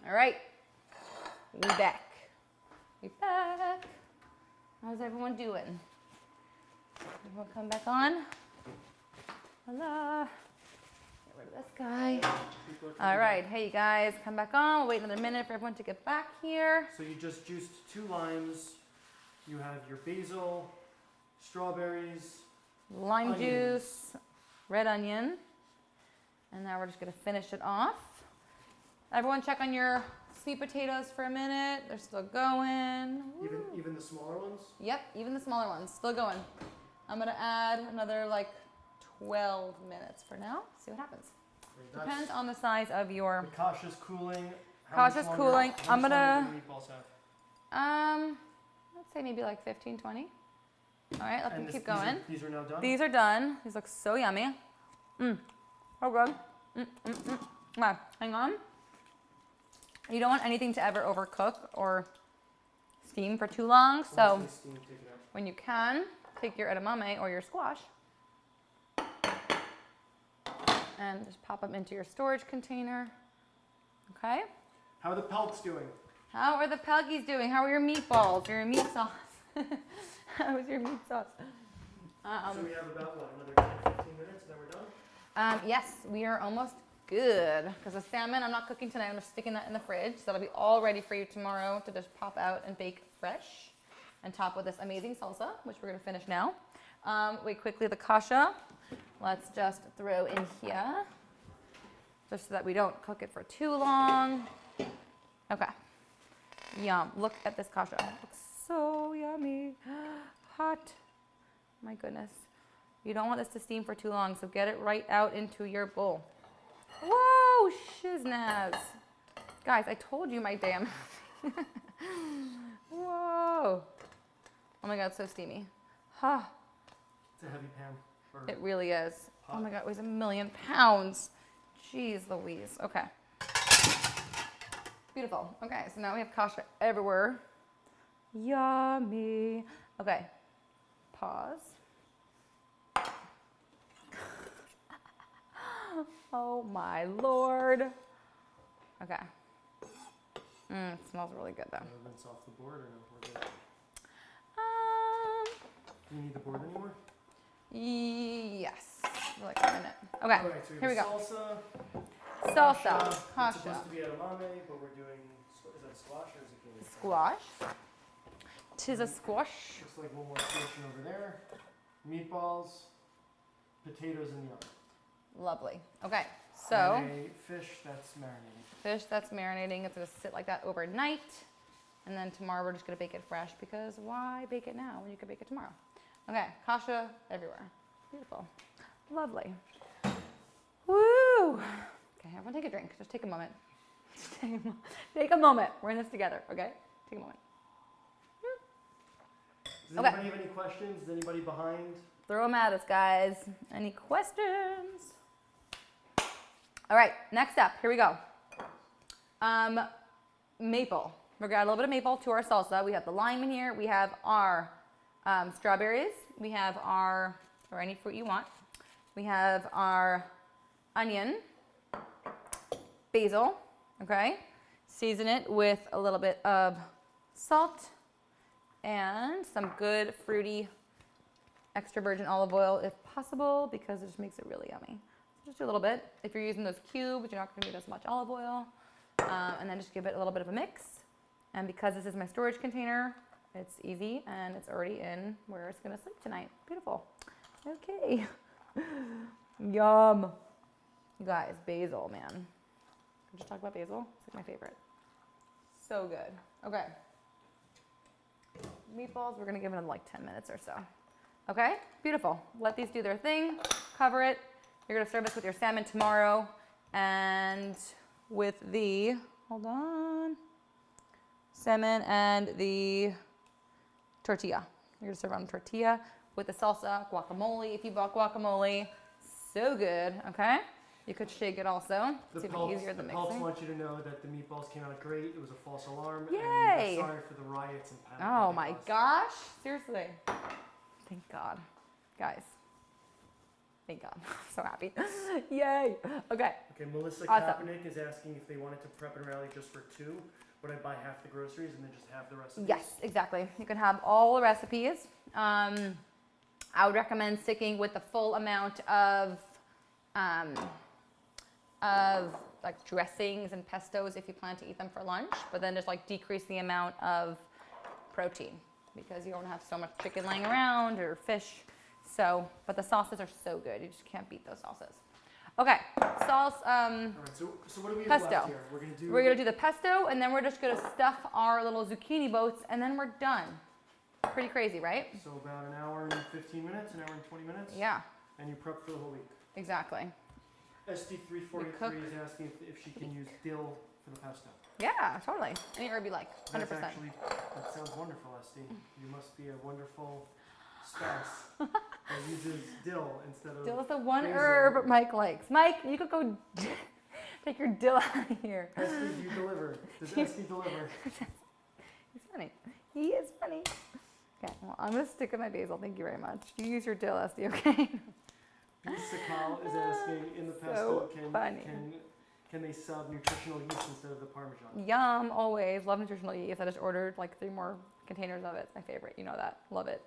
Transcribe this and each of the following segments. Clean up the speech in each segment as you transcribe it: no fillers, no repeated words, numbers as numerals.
All right, we back. We back. How's everyone doing? Everyone come back on? Hello. Get rid of this guy. All right, hey you guys, come back on. We'll wait another minute for everyone to get back here. So you just juiced 2 limes. You have your basil, strawberries, Lime onions. juice, red onion. And now we're just gonna finish it off. Everyone check on your sweet potatoes for a minute. They're still going. Even the smaller ones? Yep, even the smaller ones, still going. I'm gonna add another like 12 minutes for now. See what happens. Depends on the size of your. The Kasha's cooling. Kasha's cooling. I'm gonna. Meatballs have? Let's say maybe like 15, 20. All right, let them keep these going. These are now done? These are done. These look so yummy. So good. Okay, hang on. You don't want anything to ever overcook or steam for too long. So when you can, take your edamame or your squash and just pop them into your storage container. Okay? How are the pelts doing? How are the pelkies doing? How are your meatballs? Your meat sauce? How is your meat sauce? So we have about, what, another 10, 15 minutes and then we're done? Yes, we are almost good. Because the salmon, I'm not cooking tonight. I'm just sticking that in the fridge. So that'll be all ready for you tomorrow to just pop out and bake fresh. And top with this amazing salsa, which we're going to finish now. Wait, quickly, the kasha. Let's just throw in here. Just so that we don't cook it for too long. Okay. Yum. Look at this kasha. Looks so yummy. Hot. My goodness. You don't want this to steam for too long, so get it right out into your bowl. Whoa, shiznaz. Guys, I told you my damn. Whoa. Oh my God, it's so steamy. Huh. It's a heavy pan. It really is. Oh my God, it weighs 1,000,000 pounds. Jeez Louise. Okay. Beautiful. Okay, so now we have kasha everywhere. Yummy. Okay. Pause. Oh my Lord. Okay. It smells really good though. Rinse off the board or no? We're good. Do you need the board anymore? Yes. For like a minute. Okay. All right, so here we go. Salsa. Salsa. It's Kasha. supposed to be edamame, but we're doing, is that squash or zucchini? Squash. Tis a squash. Looks like one more portion over there. Meatballs, potatoes in the oven. Lovely. Okay, so And a fish that's marinating. fish that's marinating. It's gonna sit like that overnight. And then tomorrow we're just gonna bake it fresh because why bake it now when you can bake it tomorrow? Okay, kasha everywhere. Beautiful. Lovely. Woo! Okay, everyone take a drink. Just take a moment. Take a moment. We're in this together, okay? Take a moment. Does anybody have any questions? Is anybody behind? Throw them at us, guys. Any questions? All right, next up, here we go. Maple. We're gonna add a little bit of maple to our salsa. We have the lime in here. We have our strawberries. We have our, or any fruit you want. We have our onion, basil, okay? Season it with a little bit of salt and some good fruity extra virgin olive oil if possible because it just makes it really yummy. So just do a little bit. If you're using those cubes, you're not going to need as much olive oil. And then just give it a little bit of a mix. And because this is my storage container, it's easy and it's already in where it's going to sleep tonight. Beautiful. Okay. Yum. You guys, basil, man. Can we just talk about basil? It's like my favorite. So good. Okay. Meatballs, we're going to give them like 10 minutes or so. Okay, beautiful. Let these do their thing. Cover it. You're going to serve this with your salmon tomorrow and with the, hold on, salmon and the tortilla. You're going to serve on tortilla with the salsa, guacamole. If you bought guacamole, so good, okay? You could shake it also. The it's even Pelts, easier than the Pelts mixing. want you to know that the meatballs came out great. It was a false alarm. Yay! And sorry for the riots and panic. Oh my gosh, seriously. Thank God. Guys, Thank God. I'm so happy. Yay. Okay. Okay, Melissa Awesome. Kaepernick is asking if they wanted to prep and rally just for 2. Would I buy half the groceries and then just have the recipes? Yes, exactly. You can have all the recipes. I would recommend sticking with the full amount of like dressings and pestos if you plan to eat them for lunch, but then just like decrease the amount of protein because you don't have so much chicken laying around or fish. So, but the sauces are so good. You just can't beat those sauces. Okay, sauce. All right, so what do we have Pesto. left here? We're gonna do the pesto, and then we're just gonna stuff our little zucchini boats, and then we're done. Pretty crazy, right? So about an hour and 15 minutes, an hour and 20 minutes? Yeah, And you prep for the whole week. exactly. SD343 is asking if she can use dill for the pesto. Yeah, totally. Any herb you like, 100%. That sounds wonderful, SD. You must be a wonderful spouse that uses dill instead of Dill is the one basil. herb Mike likes. Mike, you could go take your dill out of here. SD, do you deliver? Does SD deliver? He's funny. He is funny. Okay, well, I'm going to stick with my basil. Thank you very much. You use your dill, SD, okay? Sakal is asking in the pesto, So funny. can they sub nutritional yeast instead of the Parmesan? Yum, always. Love nutritional yeast. I just ordered like 3 more containers of it. It's my favorite. You know that. Love it.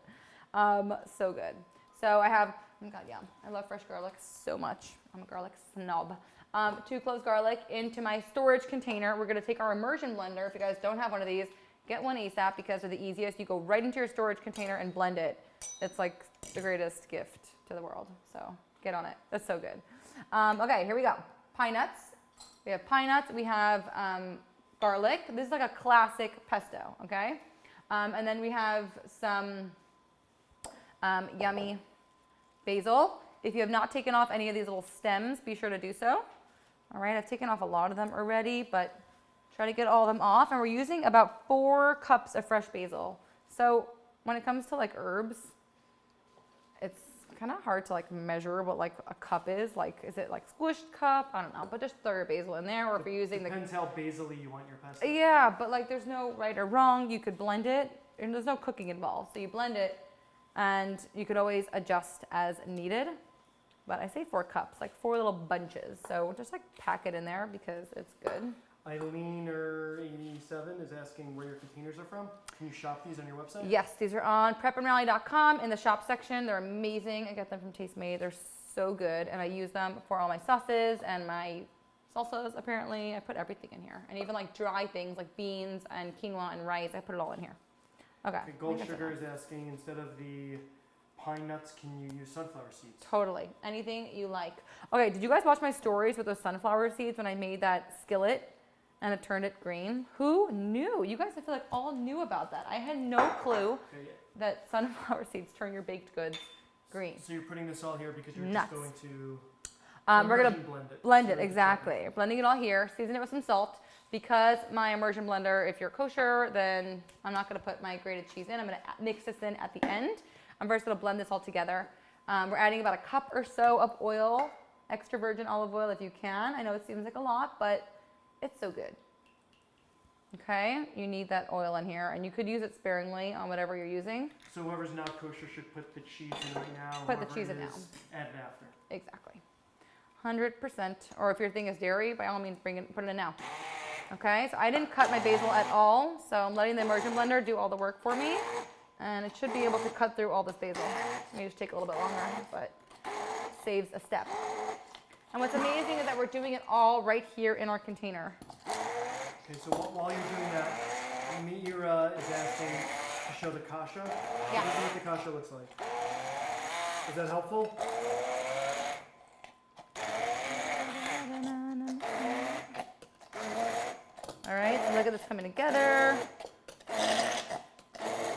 So good. So I have, oh God, yum. I love fresh garlic so much. I'm a garlic snob. 2 cloves garlic into my storage container. We're going to take our immersion blender. If you guys don't have one of these, get one ASAP because they're the easiest. You go right into your storage container and blend it. It's like the greatest gift to the world. So get on it. That's so good. Okay, here we go. Pine nuts. We have pine nuts. We have garlic. This is like a classic pesto, okay? And then we have some yummy basil. If you have not taken off any of these little stems, be sure to do so. All right, I've taken off a lot of them already, but try to get all of them off. And we're using about 4 cups of fresh basil. So when it comes to like herbs, it's kind of hard to like measure what like a cup is. Like, is it like squished cup? I don't know, but just throw your basil in there. Or if you're using Depends how basil-y you want your pesto. Yeah, but like there's no right or wrong. You could blend it, and there's no cooking involved. So you blend it, and you could always adjust as needed. But I say 4 cups, like 4 little bunches. So just like pack it in there because it's good. Eileen87 is asking where your containers are from. Can you shop these on your website? Yes, these are on prepandrally.com in the shop section. They're amazing. I get them from Tastemade. They're so good, and I use them for all my sauces and my salsas. Apparently, I put everything in here, and even like dry things like beans and quinoa and rice. I put it all in here. Okay. Gold Sugar is asking instead of the pine nuts, can you use sunflower seeds? Totally. Anything you like. Okay, did you guys watch my stories with those sunflower seeds when I made that skillet and it turned it green? Who knew? You guys, I feel like, all knew about that. I had no clue that sunflower seeds turn your baked goods green. So you're putting this all here because you're Nuts. just going to we're going to blend it, so exactly. Blending it all here, season it with some salt. Because my immersion blender, if you're kosher, then I'm not going to put my grated cheese in. I'm going to mix this in at the end. I'm first going to blend this all together. We're adding about 1 cup or so of oil, extra virgin olive oil if you can. I know it seems like a lot, but it's so good. Okay, you need that oil in here, and you could use it sparingly on whatever you're using. So whoever's not kosher should put the cheese in right now. Put the cheese in now. Add it after. Exactly. 100%. Or if your thing is dairy, by all means, put it in now. Okay, so I didn't cut my basil at all, so I'm letting the immersion blender do all the work for me, and it should be able to cut through all this basil. It may just take a little bit longer, but saves a step. And what's amazing is that we're doing it all right here in our container. Okay, so while you're doing that, Mira is asking to show the Kasha. Yeah. This is what the Kasha looks like. Is that helpful? All right, so look at this coming together.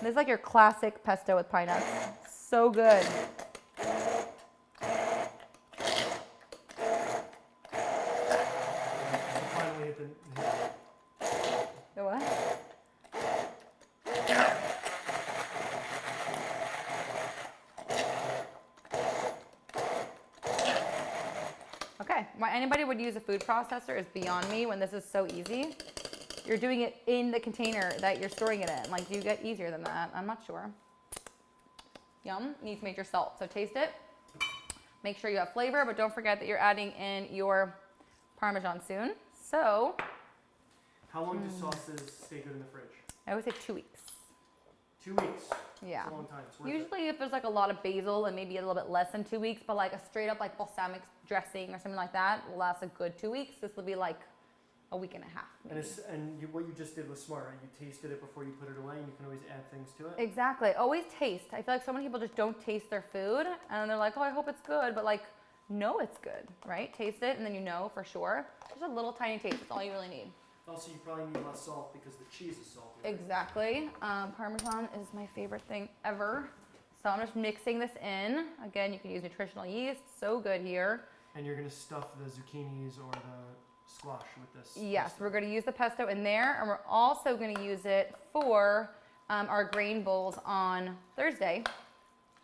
This is like your classic pesto with pine nuts. So good. Finally hit The what? Okay, why anybody would use a food processor is beyond me when this is so easy. You're doing it in the container that you're storing it in. Like, do you get easier than that? I'm not sure. Yum. Needs major salt, so taste it. Make sure you have flavor, but don't forget that you're adding in your Parmesan soon. So, How long do sauces stay good in the fridge? I would say 2 weeks. 2 weeks. Yeah. It's a long time. It's worth it. Usually if there's like a lot of basil and maybe a little bit less than 2 weeks, but like a straight up like balsamic dressing or something like that will last a good 2 weeks. This will be like a week and a half. Maybe. What you just did was smart, right? You tasted it before you put it away, and you can always add things to it. Exactly. Always taste. I feel like so many people just don't taste their food and they're like, oh, I hope it's good. But like, know it's good, right? Taste it and then you know for sure. Just a little tiny taste. That's all you really need. Also, you probably need less salt because the cheese is salty. Right? Exactly. Parmesan is my favorite thing ever. So I'm just mixing this in. Again, you can use nutritional yeast. So good here. And you're going to stuff the zucchinis or the squash with this. Yes, we're going to use the pesto in there, and we're also going to use it for our grain bowls on Thursday.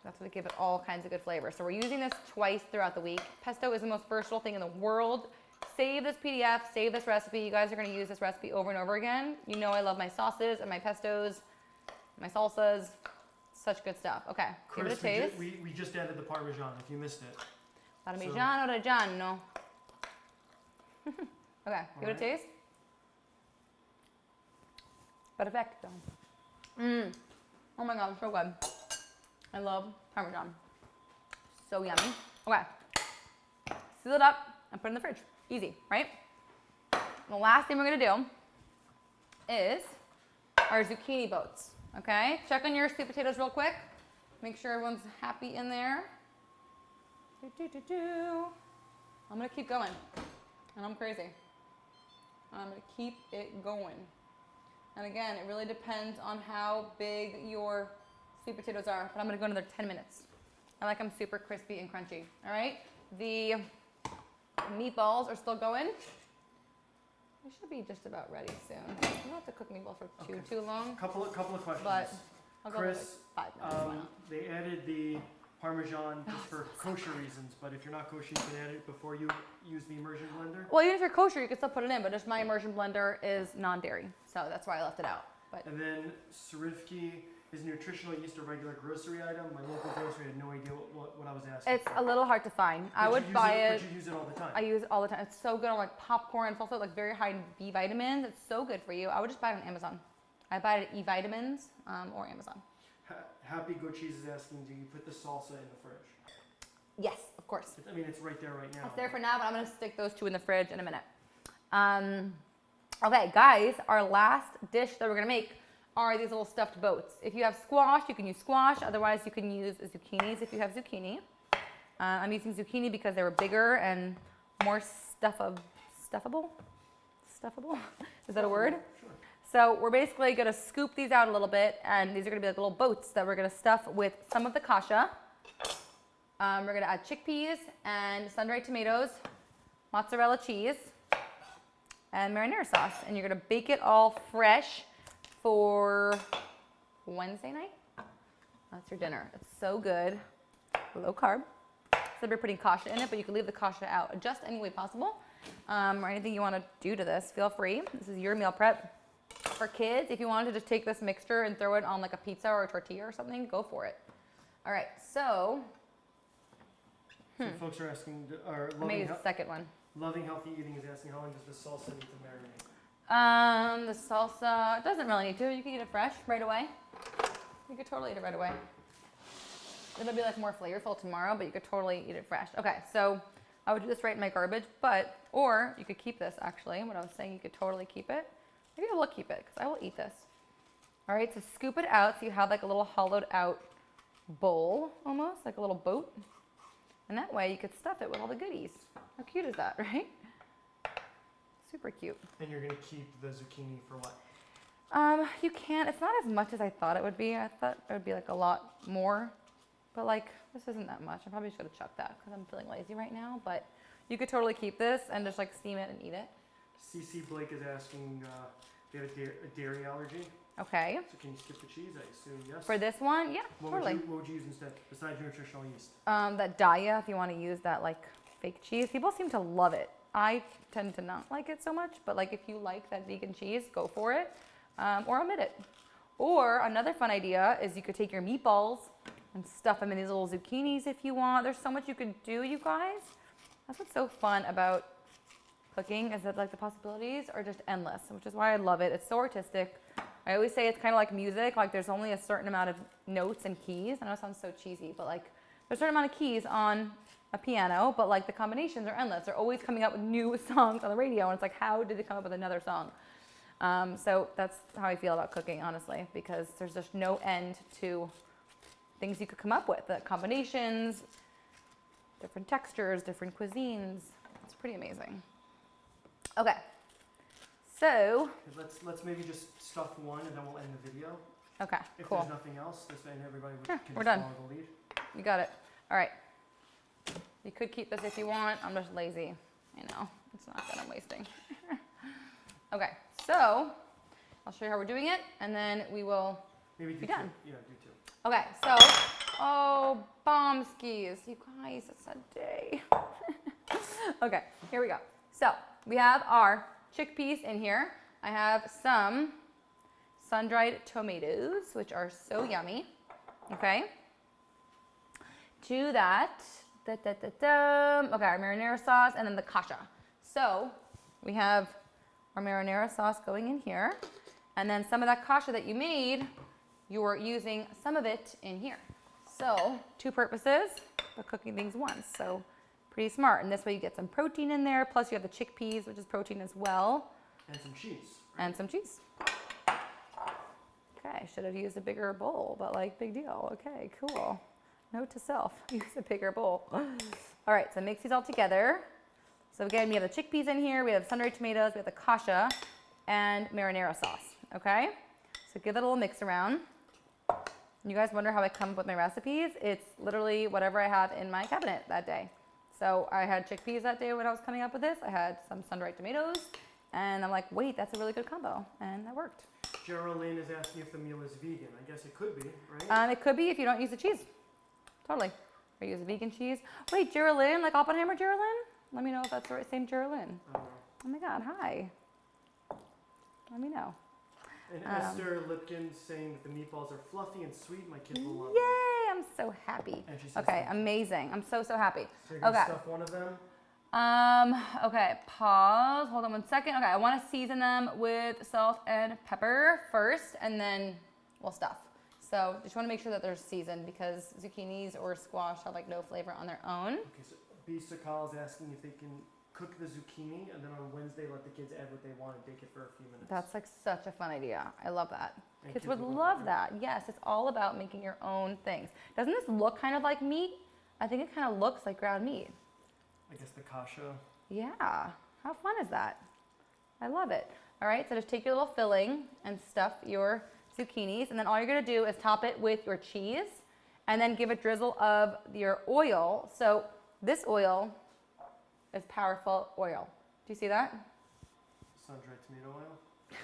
That's going to give it all kinds of good flavor. So we're using this twice throughout the week. Pesto is the most versatile thing in the world. Save this PDF, save this recipe. You guys are going to use this recipe over and over again. You know I love my sauces and my pestos, my salsas. Such good stuff. Okay, Chris, give it a taste. We just added the Parmesan if you missed it. Parmigiano Reggiano. Okay, give it a taste. Perfecto. Oh my God, so good. I love Parmesan. So yummy. Okay, seal it up and put it in the fridge. Easy, right? The last thing we're gonna do is our zucchini boats. Okay, check on your sweet potatoes real quick. Make sure everyone's happy in there. I'm gonna keep going, and I'm crazy. I'm gonna keep it going. And again, it really depends on how big your sweet potatoes are, but I'm gonna go another 10 minutes. I like them super crispy and crunchy, all right? The meatballs are still going. They should be just about ready soon. You don't have to cook meatballs for too long. Couple of questions. But I'll go Chris, like 5 minutes. Why not? they added the Parmesan just for kosher reasons, but if you're not kosher, you can add it before you use the immersion blender. Well, even if you're kosher, you can still put it in, but just my immersion blender is non-dairy, so that's why I left it out. But And then Sarivki, is nutritional yeast a regular grocery item? My local grocery had no idea what I was asking. it's a little hard to find. I would you buy it. But you use it all the time. I use it all the time. It's so good on like popcorn. It's also like very high in B vitamins. It's so good for you. I would just buy it on Amazon. I buy it at E-Vitamins or Amazon. Happy Goat Cheese is asking, do you put the salsa in the fridge? Yes, of course. I mean, it's right there right now. It's there for now, but I'm gonna stick those two in the fridge in a minute. Okay, guys, our last dish that we're gonna make are these little stuffed boats. If you have squash, you can use squash. Otherwise, you can use zucchinis if you have zucchini. I'm using zucchini because they were bigger and more stuffable. Stuffable? Is that a word? Sure. So we're basically gonna scoop these out a little bit, and these are gonna be like little boats that we're gonna stuff with some of the kasha. We're gonna add chickpeas and sun-dried tomatoes, mozzarella cheese, and marinara sauce. And you're gonna bake it all fresh for Wednesday night. That's your dinner. It's so good. Low carb. So we're putting kasha in it, but you can leave the kasha out. Adjust any way possible. Or anything you want to do to this, feel free. This is your meal prep. For kids, if you wanted to just take this mixture and throw it on like a pizza or a tortilla or something, go for it. All right, so. So folks are asking, Maybe the second one. Loving Healthy Eating is asking, how long does the salsa need to marinate? The salsa doesn't really need to. You can eat it fresh right away. You could totally eat it right away. It'll be like more flavorful tomorrow, but you could totally eat it fresh. Okay, so I would do this right in my garbage, or you could keep this actually. What I was saying, you could totally keep it. Maybe I will keep it because I will eat this. All right, so scoop it out so you have like a little hollowed out bowl almost, like a little boat. And that way you could stuff it with all the goodies. How cute is that, right? Super cute. And you're going to keep the zucchini for what? You can. It's not as much as I thought it would be. I thought it would be like a lot more. But like, this isn't that much. I'm probably just going to chuck that because I'm feeling lazy right now. But you could totally keep this and just like steam it and eat it. CC Blake is asking, they have a dairy allergy. Okay. So can you skip the cheese? I assume yes. For this one, yeah, totally. What would you use instead, besides nutritional yeast? That Daya, if you want to use that like fake cheese. People seem to love it. I tend to not like it so much, but like if you like that vegan cheese, go for it, or omit it. Or another fun idea is you could take your meatballs and stuff them in these little zucchinis if you want. There's so much you could do, you guys. That's what's so fun about cooking, is that like the possibilities are just endless, which is why I love it. It's so artistic. I always say it's kind of like music. Like there's only a certain amount of notes and keys. I know it sounds so cheesy, but like there's a certain amount of keys on a piano, but like the combinations are endless. They're always coming up with new songs on the radio, and it's like, how did they come up with another song? So that's how I feel about cooking, honestly, because there's just no end to things you could come up with. The combinations, different textures, different cuisines. It's pretty amazing. Okay, so let's maybe just stuff one, and then we'll end the video. okay, If cool. there's nothing else, this way everybody can we're just done. follow the lead. You got it. All right. You could keep this if you want. I'm just lazy. You know, it's not that I'm wasting. Okay, so I'll show you how we're doing it, and then we will Maybe do be two. done. Yeah, do two. Okay, so, oh, bomb skis. You guys, it's a day. Okay, here we go. So, we have our chickpeas in here. I have some sun-dried tomatoes, which are so yummy. Okay. To that, okay, our marinara sauce, and then the kasha. So, we have our marinara sauce going in here, and then some of that kasha that you made, you're using some of it in here. So, two purposes, but cooking things once. So, pretty smart. And this way you get some protein in there, plus you have the chickpeas, which is protein as well. And some cheese. Right? And some cheese. Okay, should have used a bigger bowl, but like, big deal. Okay, cool. Note to self, use a bigger bowl. All right, so mix these all together. So again, we have the chickpeas in here, we have sun-dried tomatoes, we have the kasha, and marinara sauce, okay? So give that a little mix around. You guys wonder how I come up with my recipes? It's literally whatever I have in my cabinet that day. So I had chickpeas that day when I was coming up with this. I had some sun-dried tomatoes, and I'm like, wait, that's a really good combo, and that worked. Geraldine is asking if the meal is vegan. I guess it could be, right? It could be if you don't use the cheese. Totally. Or use vegan cheese. Wait, Geraldine, like Oppenheimer Geraldine? Let me know if that's the right same Geraldine. I don't know. Oh my God, hi. Let me know. And Esther Lipkin saying that the meatballs are fluffy and sweet. My kids will love them. Yay, I'm so happy. And she says Okay, thank you. amazing. I'm so happy. So you're gonna Okay. stuff one of them? Okay, pause. Hold on one second. Okay, I want to season them with salt and pepper first, and then we'll stuff. So just want to make sure that they're seasoned, because zucchinis or squash have like no flavor on their own. Okay, so B. Sakal is asking if they can cook the zucchini and then on Wednesday let the kids add what they want and bake it for a few minutes. That's like such a fun idea. I love that. And Kids would love right? that. Yes, it's all about making your own things. Doesn't this look kind of like meat? I think it kind of looks like ground meat. I guess the kasha. Yeah, how fun is that? I love it. All right, so just take your little filling and stuff your zucchinis, and then all you're gonna do is top it with your cheese, and then give a drizzle of your oil. So this oil is powerful oil. Do you see that? Sun-dried tomato oil.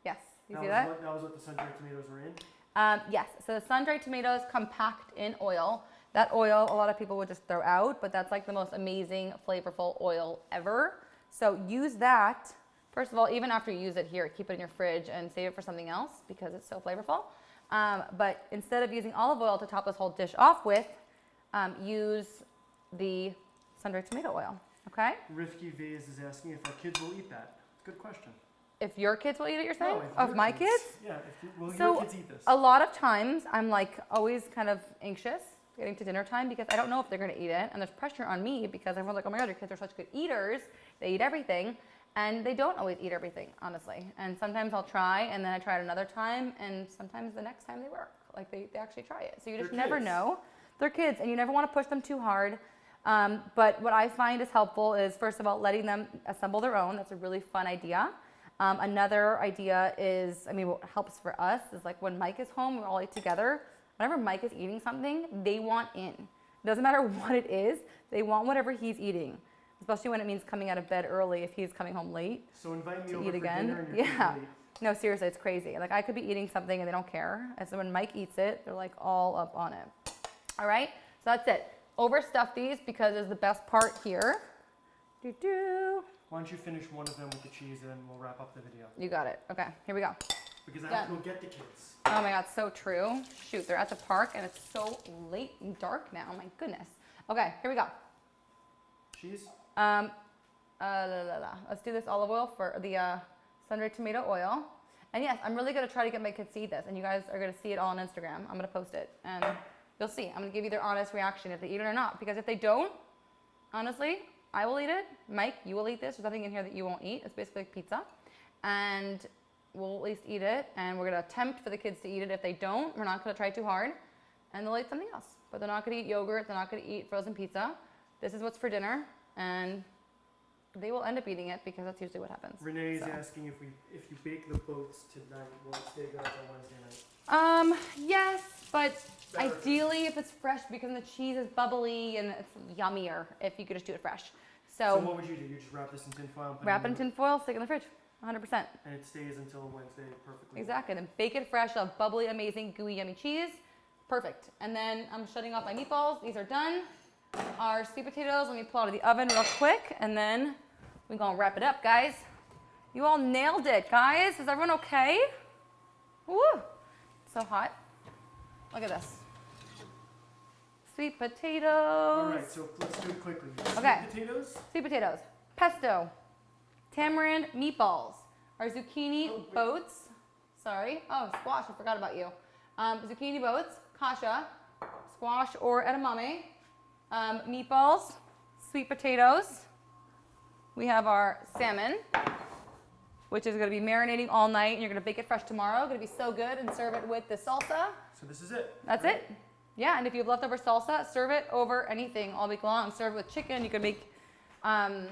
Yes, you That see was that? that was what the sun-dried tomatoes were in? Yes, so the sun-dried tomatoes come packed in oil. That oil, a lot of people would just throw out, but that's like the most amazing, flavorful oil ever. So use that. First of all, even after you use it here, keep it in your fridge and save it for something else because it's so flavorful. But instead of using olive oil to top this whole dish off with, use the sun-dried tomato oil, okay? Rifki Vase is asking if our kids will eat that. Good question. If your kids will eat it, you're saying? No, if Of your my kids? Yeah, will So, your kids eat this? A lot of times I'm like always kind of anxious getting to dinner time because I don't know if they're going to eat it, and there's pressure on me because everyone's like, oh my God, your kids are such good eaters. They eat everything, and they don't always eat everything, honestly. And sometimes I'll try, and then I try it another time, and sometimes the next time they work. Like they actually try it. So you just They're never kids. know. They're kids, and you never want to push them too hard. But what I find is helpful is, first of all, letting them assemble their own. That's a really fun idea. Another idea is, what helps for us is like when Mike is home, we all eat together. Whenever Mike is eating something, they want in. It doesn't matter what it is, they want whatever he's eating. Especially when it means coming out of bed early if he's coming home late. So invite me to over eat for again. dinner and your kids Yeah. will eat. No, seriously, it's crazy. Like I could be eating something and they don't care. And so when Mike eats it, they're like all up on it. All right, so that's it. Overstuff these because it's the best part here. Doo-doo. Why don't you finish one of them with the cheese and then we'll wrap up the video. You got it. Okay, here we go. because I Yeah. have to go get the kids. Oh my God, so true. Shoot, they're at the park and it's so late and dark now. My goodness. Okay, here we go. Cheese? Let's do this olive oil for the sun-dried tomato oil. And yes, I'm really gonna try to get my kids to eat this, and you guys are gonna see it all on Instagram. I'm gonna post it, and you'll see. I'm gonna give you their honest reaction if they eat it or not. Because if they don't, honestly, I will eat it. Mike, you will eat this. There's nothing in here that you won't eat. It's basically like pizza, and we'll at least eat it. And we're gonna attempt for the kids to eat it. If they don't, we're not gonna try too hard, and they'll eat something else. But they're not gonna eat yogurt. They're not gonna eat frozen pizza. This is what's for dinner, and they will end up eating it because that's usually what happens. Renee is So. asking if you bake the boats tonight, will it stay good until Wednesday night? Yes, but Better. ideally if it's fresh because the cheese is bubbly and it's yummier if you could just do it fresh. So So what would you do? You just wrap this in tin foil and put wrap it in tin foil, stick it in the fridge, 100%. and it stays until Wednesday perfectly. Exactly, and bake it fresh, you'll have bubbly, amazing, gooey, yummy cheese. Perfect. And then I'm shutting off my meatballs. These are done. Our sweet potatoes, let me pull out of the oven real quick, and then we're gonna wrap it up, guys. You all nailed it, guys. Is everyone okay? Woo! So hot. Look at this. Sweet potatoes. All right, so let's do it quickly. Okay. Sweet potatoes. Sweet potatoes. Pesto. Tamarind meatballs. Our zucchini wait. boats. Sorry. Oh, squash. I forgot about you. Zucchini boats. Kasha. Squash or edamame. Meatballs. Sweet potatoes. We have our salmon, which is going to be marinating all night, and you're going to bake it fresh tomorrow. Going to be so good, and serve it with the salsa. So this is it. That's right? it. Yeah, and if you have leftover salsa, serve it over anything all week long. Serve it with chicken. You can make, if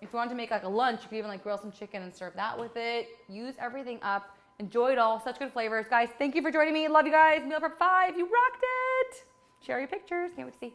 you want to make like a lunch, you can even like grill some chicken and serve that with it. Use everything up. Enjoy it all. Such good flavors. Guys, thank you for joining me. Love you guys. Meal Prep 5. You rocked it. Share your pictures. Can't wait to see.